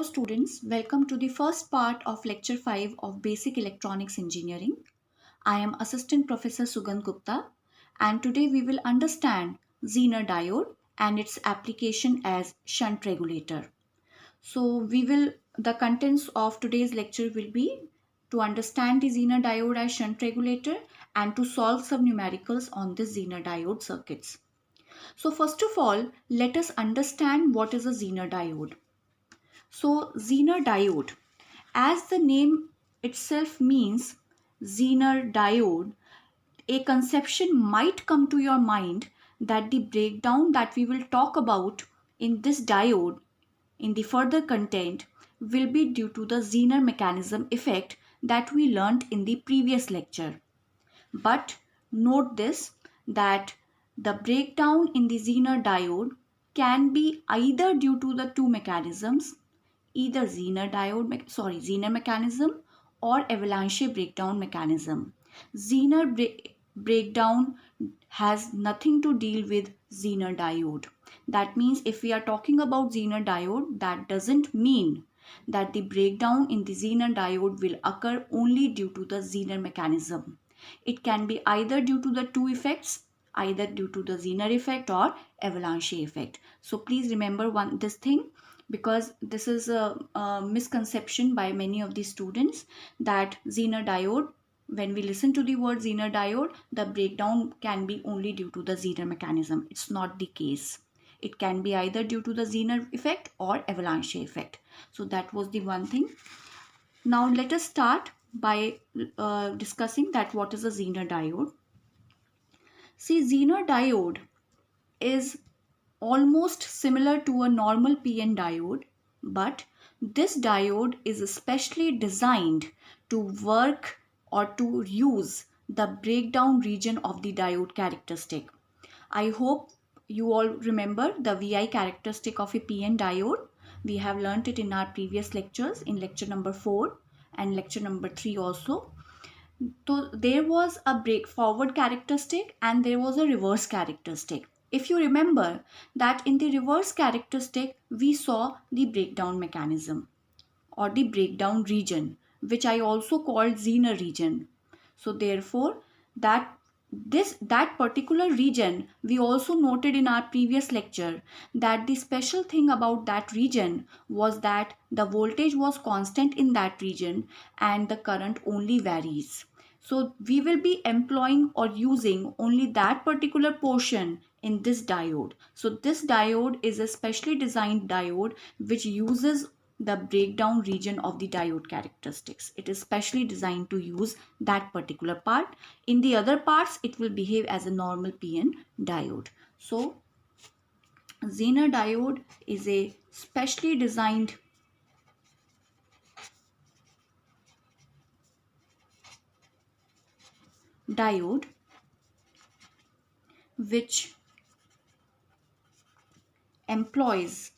students, welcome to the first part of lecture 5 of Basic Electronics Engineering. I am Assistant Professor Sugandh Gupta and today we will understand Zener diode and its application as shunt regulator. The contents of today's lecture will be to understand the Zener diode as shunt regulator and to solve some numericals on the Zener diode circuits. So first of all, let us understand what is a Zener diode. So Zener diode, as the name itself means, Zener diode, a conception might come to your mind that the breakdown that we will talk about in this diode in the further content will be due to the Zener mechanism effect that we learnt in the previous lecture. But note this, that the breakdown in the Zener diode can be either due to the two mechanisms, either Zener mechanism or avalanche breakdown mechanism. Zener breakdown has nothing to deal with Zener diode. That means if we are talking about Zener diode, that doesn't mean that the breakdown in the Zener diode will occur only due to the Zener mechanism. It can be either due to the two effects, either due to the Zener effect or avalanche effect. So please remember this thing, because this is a misconception by many of the students that Zener diode, when we listen to the word Zener diode, the breakdown can be only due to the Zener mechanism. It's not the case. It can be either due to the Zener effect or avalanche effect. So that was the one thing. Now let us start by discussing that what is a Zener diode. See, Zener diode is almost similar to a normal PN diode, but this diode is especially designed to work or to use the breakdown region of the diode characteristic. I hope you all remember the VI characteristic of a PN diode. We have learnt it in our previous lectures, in lecture number 4 and lecture number 3 also. So there was a break forward characteristic and there was a reverse characteristic. If you remember that in the reverse characteristic, we saw the breakdown mechanism or the breakdown region, which I also called Zener region. So therefore, that particular region, we also noted in our previous lecture that the special thing about that region was that the voltage was constant in that region and the current only varies. So we will be employing or using only that particular portion in this diode. So this diode is a specially designed diode which uses the breakdown region of the diode characteristics. It is specially designed to use that particular part. In the other parts, it will behave as a normal PN diode. So Zener diode is a specially designed diode which employs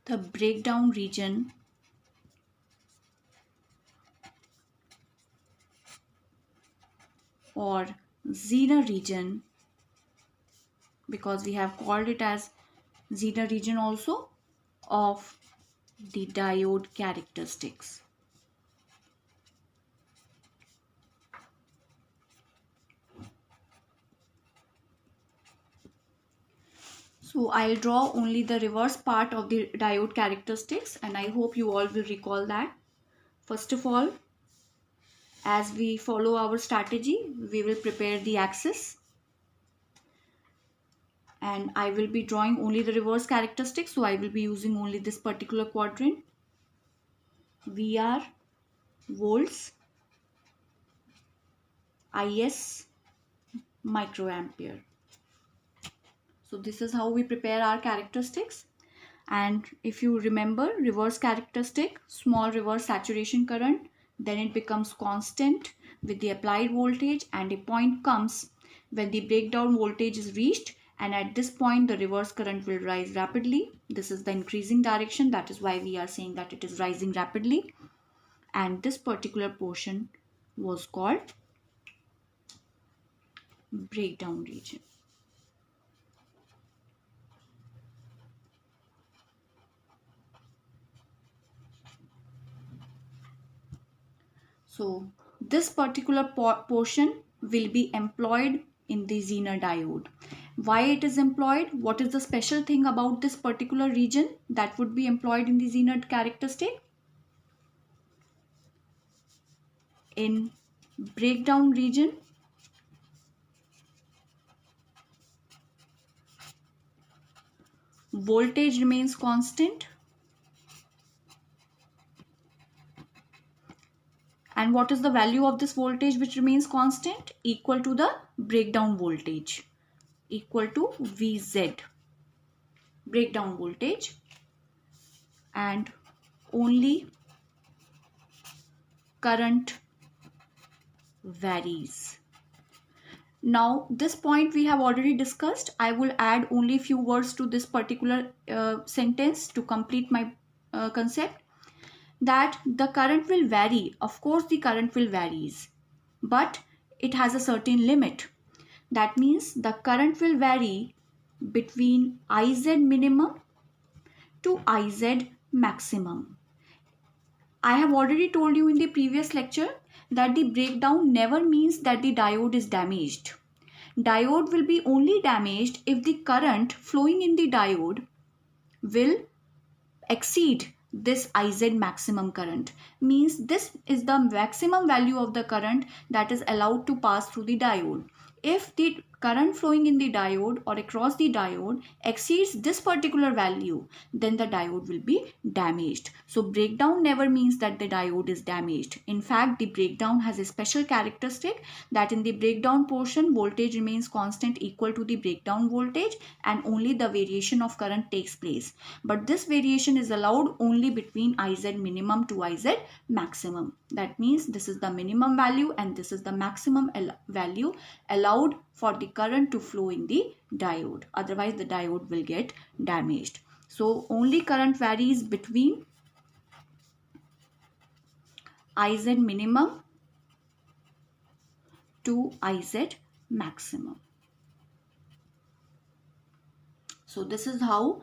the breakdown region or Zener region, because we have called it as Zener region also, of the diode characteristics. So I'll draw only the reverse part of the diode characteristics and I hope you all will recall that. First of all, as we follow our strategy, we will prepare the axis and I will be drawing only the reverse characteristics. So I will be using only this particular quadrant. VR, volts, IS, microampere. So this is how we prepare our characteristics. And if you remember, reverse characteristic, small reverse saturation current, then it becomes constant with the applied voltage, and a point comes when the breakdown voltage is reached, and at this point the reverse current will rise rapidly. This is the increasing direction, that is why we are saying that it is rising rapidly, and this particular portion was called breakdown region. So this particular portion will be employed in the Zener diode. Why it is employed? What is the special thing about this particular region that would be employed in the Zener characteristic? In breakdown region, voltage remains constant. And what is the value of this voltage which remains constant? Equal to the breakdown voltage, equal to Vz, breakdown voltage, and only current varies. Now this point we have already discussed. I will add only few words to this particular sentence to complete my concept, that the current will vary. Of course the current will varies, but it has a certain limit. That means the current will vary between Iz minimum to Iz maximum. I have already told you in the previous lecture that the breakdown never means that the diode is damaged. Diode will be only damaged if the current flowing in the diode will exceed this Iz maximum current. Means this is the maximum value of the current that is allowed to pass through the diode. If the current flowing in the diode or across the diode exceeds this particular value, then the diode will be damaged. So breakdown never means that the diode is damaged. In fact, the breakdown has a special characteristic that in the breakdown portion, voltage remains constant equal to the breakdown voltage, and only the variation of current takes place. But this variation is allowed only between Iz minimum to Iz maximum. That means this is the minimum value and this is the maximum value allowed for the current to flow in the diode. Otherwise the diode will get damaged. So only current varies between Iz minimum to Iz maximum. So this is how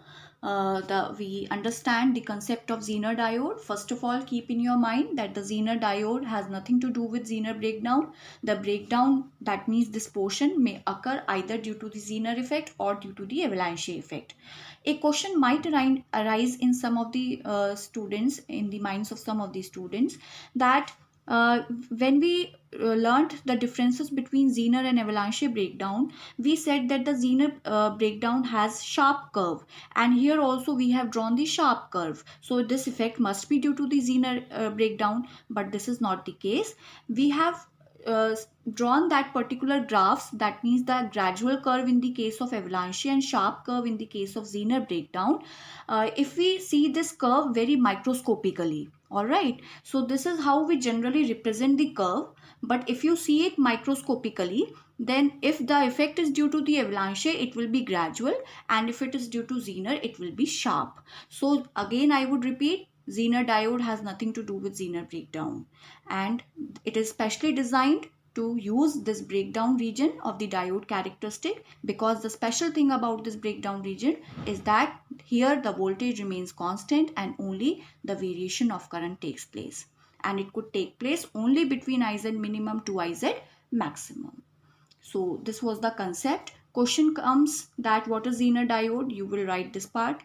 we understand the concept of Zener diode. First of all, keep in your mind that the Zener diode has nothing to do with Zener breakdown. The breakdown, that means this portion, may occur either due to the Zener effect or due to the avalanche effect. A question might arise in some of the students, in the minds of some of the students, that when we learned the differences between Zener and avalanche breakdown, we said that the Zener breakdown has sharp curve, and here also we have drawn the sharp curve. So this effect must be due to the Zener breakdown, but this is not the case. We have drawn that particular graphs, that means the gradual curve in the case of avalanche and sharp curve in the case of Zener breakdown. If we see this curve very microscopically, all right, so this is how we generally represent the curve. But if you see it microscopically, then if the effect is due to the avalanche, it will be gradual, and if it is due to Zener, it will be sharp. So again I would repeat, Zener diode has nothing to do with Zener breakdown, and it is specially designed to use this breakdown region of the diode characteristic, because the special thing about this breakdown region is that here the voltage remains constant and only the variation of current takes place, and it could take place only between Iz minimum to Iz maximum. So this was the concept. Question comes that what is Zener diode? You will write this part.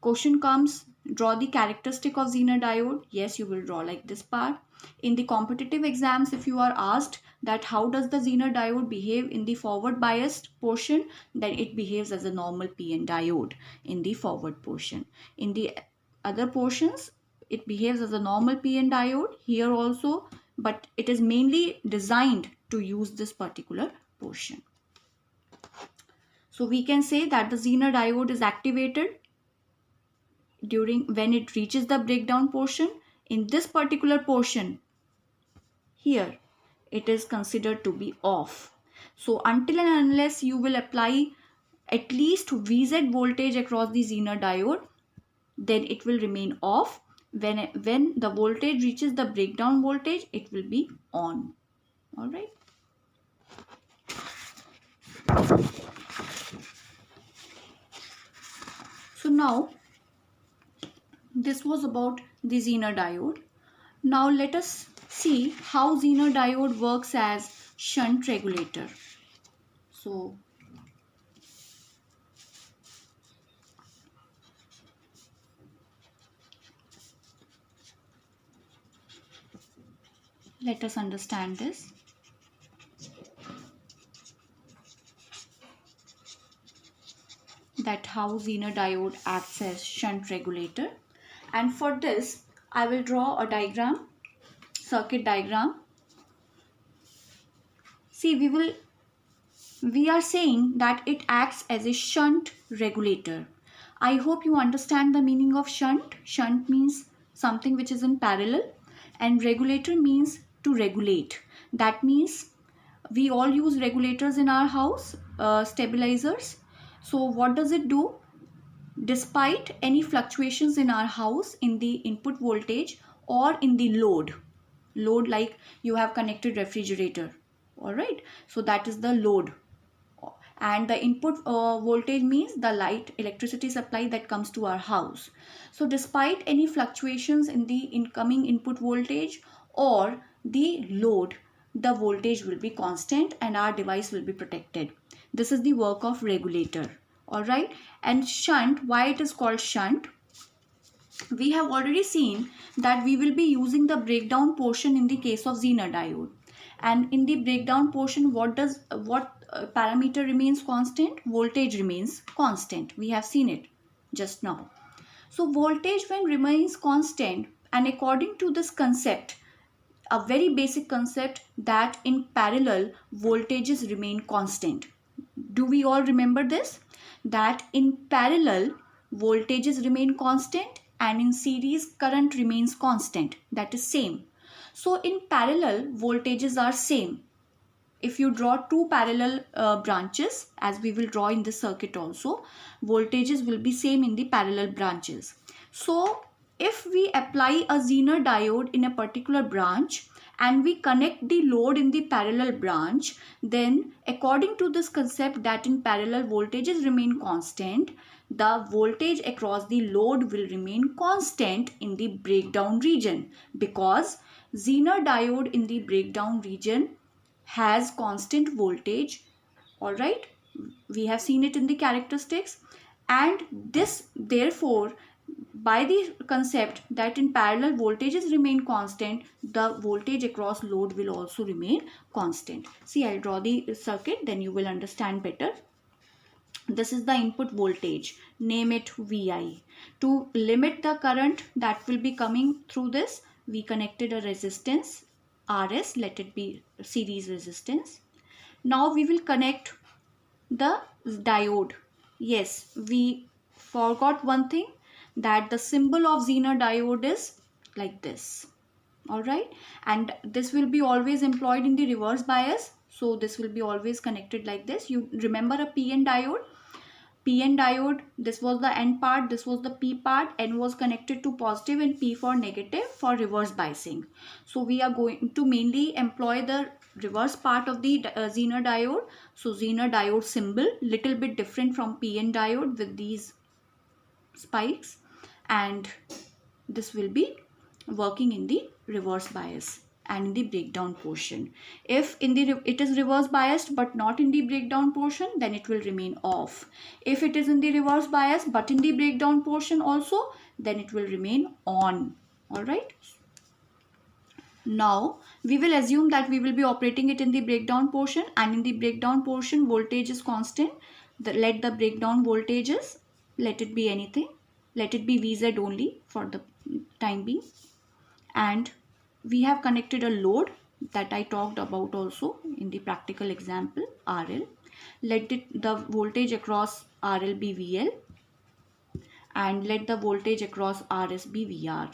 Question comes, draw the characteristic of Zener diode. Yes, you will draw like this part. In the competitive exams, if you are asked that how does the Zener diode behave in the forward biased portion, then it behaves as a normal PN diode in the forward portion. In the other portions, it behaves as a normal PN diode here also, but it is mainly designed to use this particular portion. So we can say that the Zener diode is activated during when it reaches the breakdown portion. In this particular portion here, it is considered to be off. So until and unless you will apply at least Vz voltage across the Zener diode, then it will remain off. When the voltage reaches the breakdown voltage, it will be on. All right. So now this was about the Zener diode. Now let us see how Zener diode works as shunt regulator. So let us understand this. That how Zener diode acts as shunt regulator. And for this, I will draw a diagram, circuit diagram. See, we are saying that it acts as a shunt regulator. I hope you understand the meaning of shunt. Shunt means something which is in parallel, and regulator means to regulate. That means we all use regulators in our house, stabilizers. So what does it do? Despite any fluctuations in our house in the input voltage or in the load like you have connected refrigerator, all right, so that is the load, and the input voltage means the light electricity supply that comes to our house. So despite any fluctuations in the incoming input voltage or the load, the voltage will be constant and our device will be protected. This is the work of regulator. All right. And shunt, why it is called shunt? We have already seen that we will be using the breakdown portion in the case of Zener diode. And in the breakdown portion, what parameter remains constant? Voltage remains constant. We have seen it just now. So voltage when remains constant, and according to this concept, a very basic concept, that in parallel voltages remain constant. Do we all remember this? That in parallel voltages remain constant and in series current remains constant. That is same. So in parallel voltages are same. If you draw two parallel branches, as we will draw in this circuit also, voltages will be same in the parallel branches. So if we apply a Zener diode in a particular branch and we connect the load in the parallel branch, then according to this concept that in parallel voltages remain constant, the voltage across the load will remain constant in the breakdown region, because Zener diode in the breakdown region has constant voltage. All right, we have seen it in the characteristics, and this therefore, by the concept that in parallel voltages remain constant, the voltage across load will also remain constant. See, I'll draw the circuit, then you will understand better. This is the input voltage, name it Vi. To limit the current that will be coming through this, we connected a resistance Rs, let it be series resistance. Now we will connect the diode. Yes, we forgot one thing, that the symbol of Zener diode is like this. All right, and this will be always employed in the reverse bias. So this will be always connected like this. You remember a PN diode? PN diode, this was the N part, this was the P part. N was connected to positive and P for negative for reverse biasing. So we are going to mainly employ the reverse part of the Zener diode. So Zener diode symbol, little bit different from PN diode with these spikes, and this will be working in the reverse bias and in the breakdown portion. If in the it is reverse biased but not in the breakdown portion, then it will remain off. If it is in the reverse bias but in the breakdown portion also, then it will remain on. All right. Now we will assume that we will be operating it in the breakdown portion, and in the breakdown portion voltage is constant. Let the breakdown voltages, let it be anything, let it be Vz only for the time being, and we have connected a load that I talked about also in the practical example, RL. Let the voltage across RL be VL, and let the voltage across RS be VR.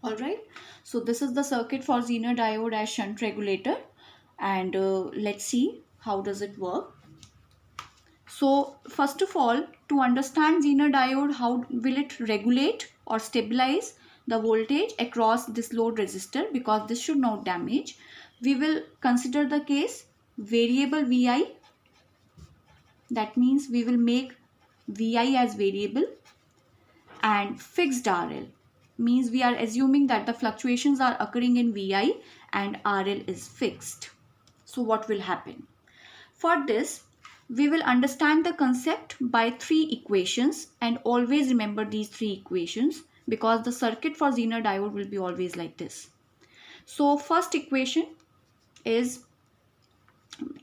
All right, so this is the circuit for Zener diode as shunt regulator, and let's see how does it work. So first of all, to understand Zener diode, how will it regulate or stabilize the voltage across this load resistor, because this should not damage, we will consider the case variable Vi. That means we will make Vi as variable, and fixed RL. means we are assuming that the fluctuations are occurring in Vi and RL is fixed. So what will happen? For this, we will understand the concept by 3 equations, and always remember these 3 equations because the circuit for Zener diode will be always like this. So first equation is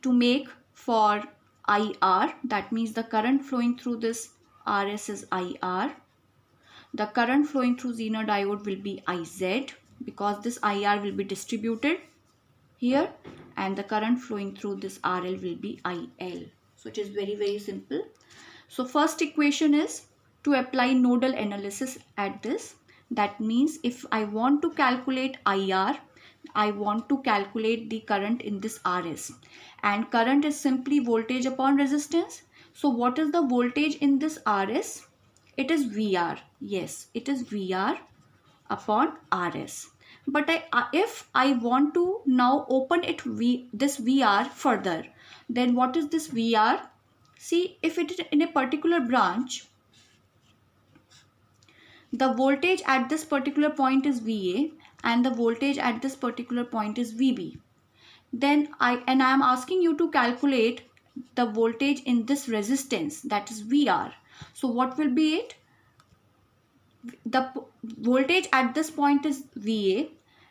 to make for IR, that means the current flowing through this RS is IR. The current flowing through Zener diode will be IZ because this IR will be distributed here, and the current flowing through this RL will be IL. So it is very simple. So first equation is to apply nodal analysis at this. That means if I want to calculate IR, I want to calculate the current in this RS, and current is simply voltage upon resistance. So what is the voltage in this RS? It is VR. Yes, it is VR upon RS. But if I want to now open this VR further, then what is this VR? See, if it is in a particular branch, the voltage at this particular point is VA and the voltage at this particular point is VB. Then I am asking you to calculate the voltage in this resistance, that is VR. So what will be it? The voltage at this point is VA.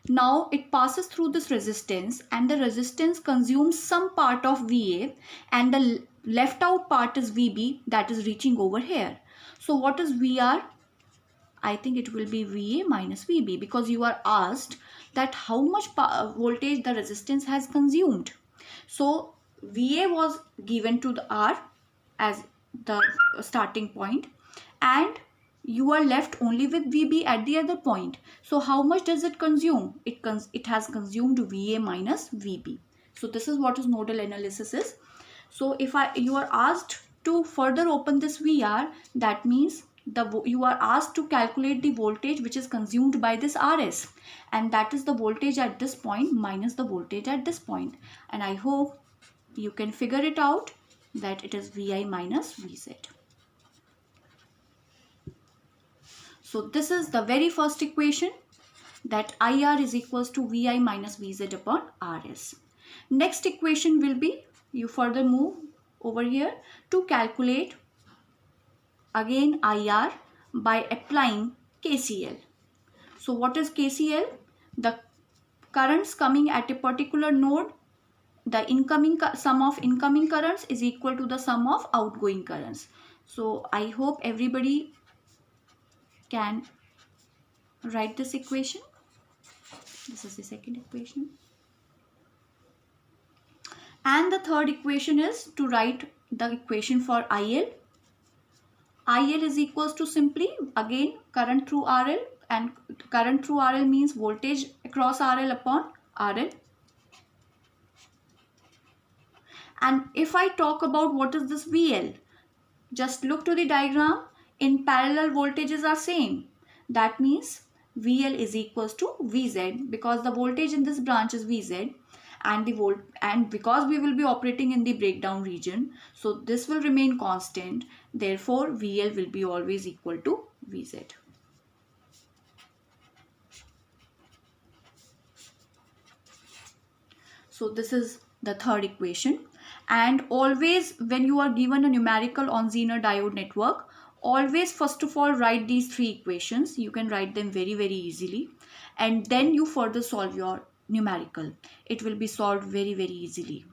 Now it passes through this resistance and the resistance consumes some part of VA and the left out part is VB, that is reaching over here. So what is VR? I think it will be VA minus VB because you are asked that how much voltage the resistance has consumed. So VA was given to the R as the starting point and you are left only with VB at the other point. So how much does it consume? It has consumed VA minus VB. So this is what is nodal analysis is. So if you are asked to further open this VR, that means you are asked to calculate the voltage which is consumed by this RS, and that is the voltage at this point minus the voltage at this point. And I hope you can figure it out that it is Vi minus Vz. So this is the very first equation, that IR is equals to Vi minus Vz upon RS. Next equation will be, you further move over here to calculate again IR by applying KCL. So what is KCL? The currents coming at a particular node, the sum of incoming currents is equal to the sum of outgoing currents. So I hope everybody can write this equation. This is the second equation. And the third equation is to write the equation for IL. IL is equals to simply again current through RL, and current through RL means voltage across RL upon RL. And if I talk about what is this VL, just look to the diagram. In parallel voltages are same. That means VL is equals to Vz because the voltage in this branch is Vz, and because we will be operating in the breakdown region, so this will remain constant. Therefore, VL will be always equal to Vz. So this is the third equation. And always when you are given a numerical on Zener diode network, always first of all write these 3 equations. You can write them very easily, and then you further solve your numerical. It will be solved very easily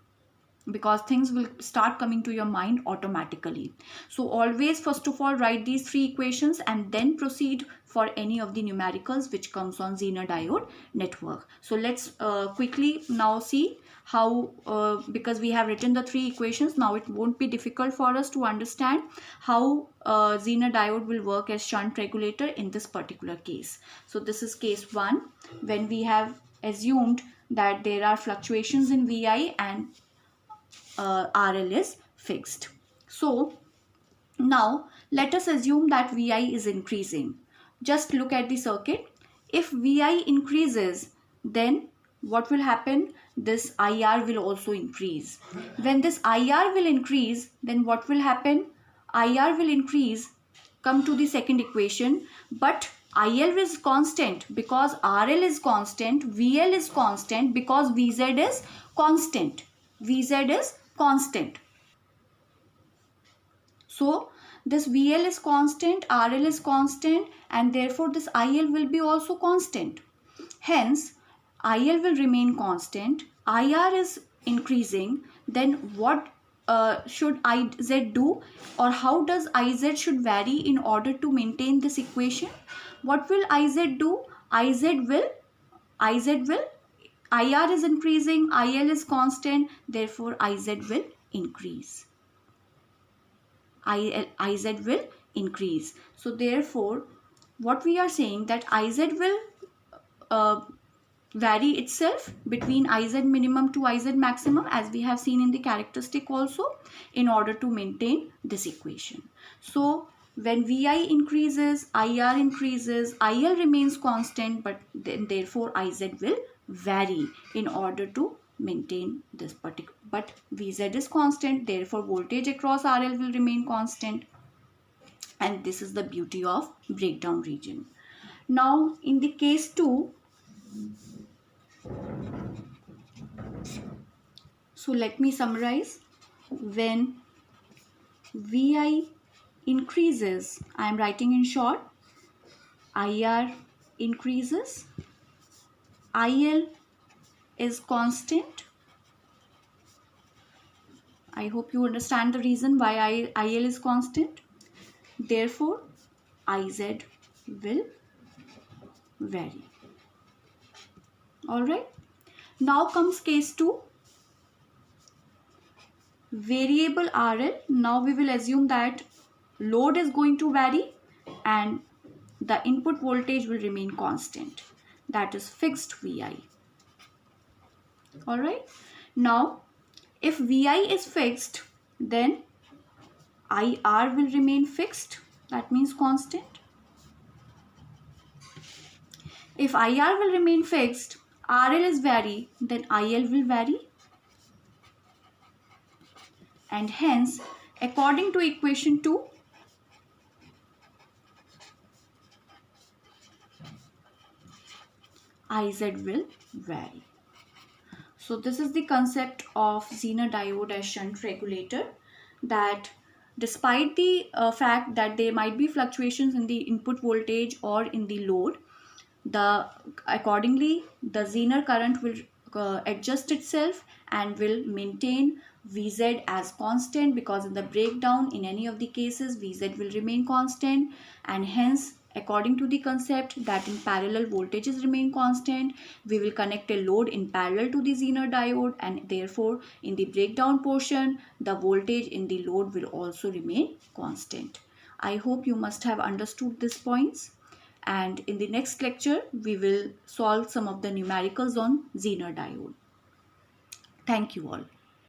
because things will start coming to your mind automatically. So always first of all write these 3 equations and then proceed for any of the numericals which comes on Zener diode network. So let's quickly now see how, because we have written the 3 equations, now it won't be difficult for us to understand how Zener diode will work as shunt regulator in this particular case. So this is case 1, when we have assumed that there are fluctuations in Vi and RL is fixed. So now let us assume that Vi is increasing. Just look at the circuit. If Vi increases, then what will happen? This IR will also increase. When this IR will increase, then what will happen? IR will increase. Come to the second equation, but IL is constant because RL is constant, VL is constant because VZ is constant. VZ is constant. So this VL is constant, RL is constant, and therefore this IL will be also constant. Hence, IL will remain constant, IR is increasing, then what should IZ do, or how does IZ should vary in order to maintain this equation? What will IZ do? IR is increasing, IL is constant, therefore IZ will increase. IZ will increase. So therefore, what we are saying that IZ will vary itself between IZ minimum to IZ maximum, as we have seen in the characteristic also, in order to maintain this equation. So when VI increases, IR increases, IL remains constant, but then therefore IZ will vary in order to maintain this particular, but VZ is constant, therefore voltage across RL will remain constant, and this is the beauty of breakdown region. Now in the case 2, so let me summarize. When VI increases, I am writing in short, IR increases, IL is constant. I hope you understand the reason why IL is constant. Therefore, IZ will vary. Alright. Now comes case 2. Variable RL. Now we will assume that load is going to vary and the input voltage will remain constant. That is fixed VI. Alright. Now, if VI is fixed, then IR will remain fixed. That means constant. If IR will remain fixed, RL is vary, then IL will vary. And hence, according to equation 2, IZ will vary. So this is the concept of Zener diode as shunt regulator, that despite the fact that there might be fluctuations in the input voltage or in the load, accordingly the Zener current will adjust itself and will maintain VZ as constant, because in the breakdown in any of the cases VZ will remain constant, and hence according to the concept that in parallel voltages remain constant, we will connect a load in parallel to the Zener diode, and therefore in the breakdown portion the voltage in the load will also remain constant. I hope you must have understood these points, and in the next lecture we will solve some of the numericals on Zener diode. Thank you all.